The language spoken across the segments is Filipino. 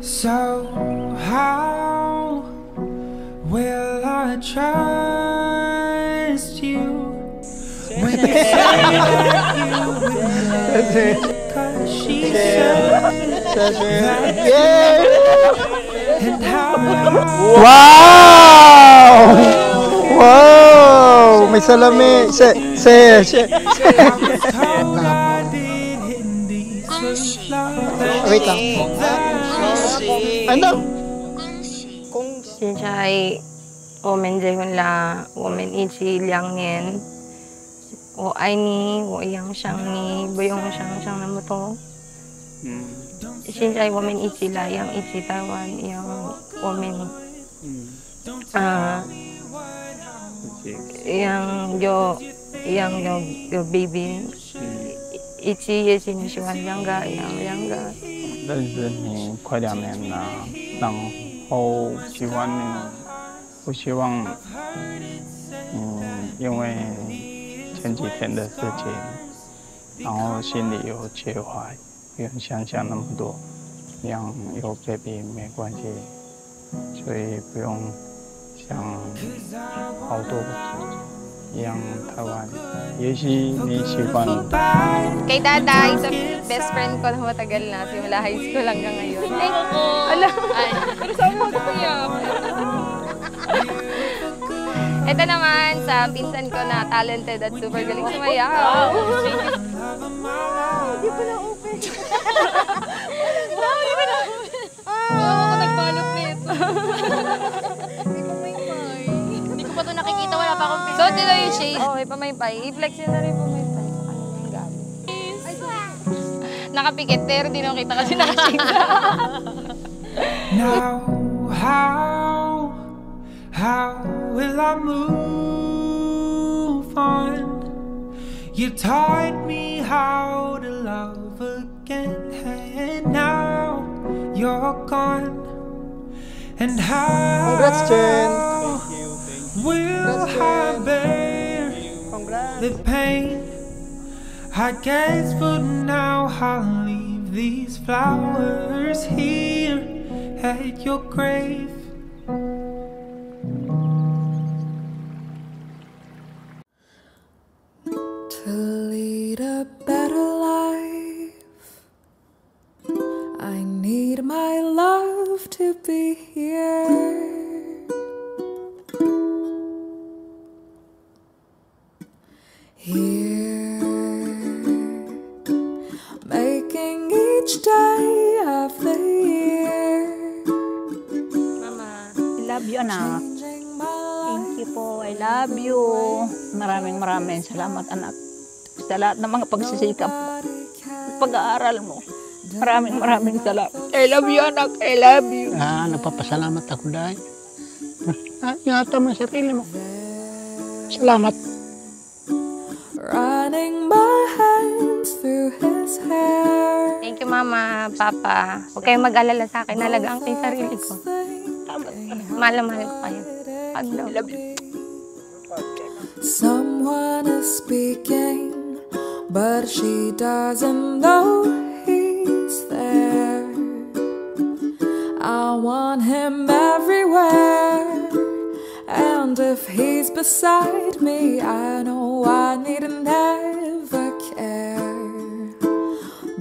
So how will I trust you when you say that you will? 'Cause she said that and how Wow! Wow! May salami. told I did in these first love. Wait lang. Ano? 现在我们结婚了，我们一起2年。我爱你，我养上你，不用想象那么多。现在我们一起来养，一起台湾养我们，养有 baby，一起也是你喜欢养个。认识你快2年了，然后不希望，因为前几天的事情，然后心里有介怀，不用想那么多，养有 baby 没关系，所以不用想好多。养台湾，也许你喜欢。Kay Tatay, sa best friend ko na matagal na, simula high school hanggang ngayon. Ay, ala. Pero sabi mo ito iyak. Ito naman sa pinsan ko na talented at super galing sumayaw. Hindi pa na-open. Hindi pa na-open. Ako nagbalot nito. Hindi ko pa ito nakikita, wala pa akong pinsan. So, dito yung shade. Oo, ipamaypay. I-flex yun na rin pamaypay. Ano yung gamit? Nakapikit, pero di naman kita kasi nakashade. Now, how will I move on? You taught me how to love again, and now you're gone. And how Congrats, Jen. will I bear the pain? I guess for now I'll leave these flowers here at your grave. To lead a better life, I need my love to be here. Here, making each day of the year. Mama, I love you, anak. Changing my Thank you po. I love you. Maraming salamat, anak. Sa lahat ng mga pagsisikap mo, pag-aaral mo. Maraming salamat. I love you, anak. I love you. Nagpapasalamat ako dahil. Ingatan mo ang sarili mo. Salamat. running my hands through his hair. Thank you, Mama, Papa. Huwag kayong mag-alala sa akin. Nalagaan ko yung sarili ko. Mahal na mahal ko kayo. I love you. Someone is speaking, but she doesn't know he's there. I want him everywhere, and if he's beside me, I know I need to never care.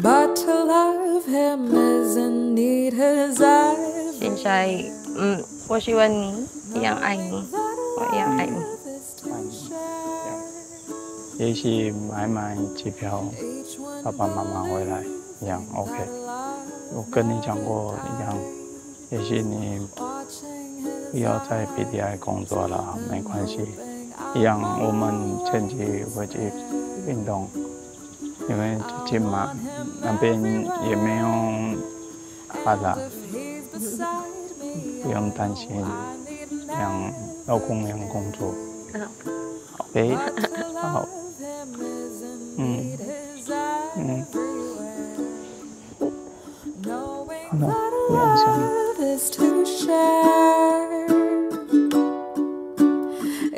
But to love him isn't need his eyes. 现在，我喜欢你，一样爱你，我一样爱你。也许买机票，爸爸妈妈回来一样 OK。我跟你讲过一样，也许你不要在 PDI 工作了，没关系，一样我们前期会去运动，因为最近嘛那边也没有发达，不用担心，让老公娘工作 ，OK， 好。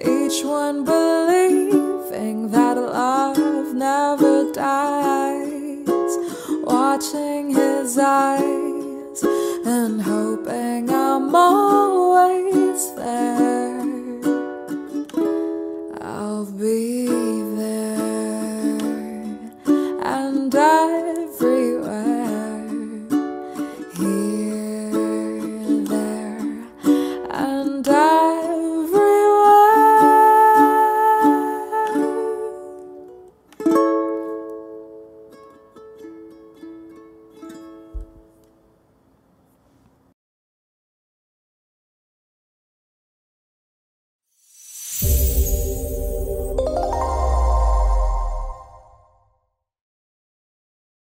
Each one believing that love never dies, watching his eyes and and hoping I'm always there. I'll be there, and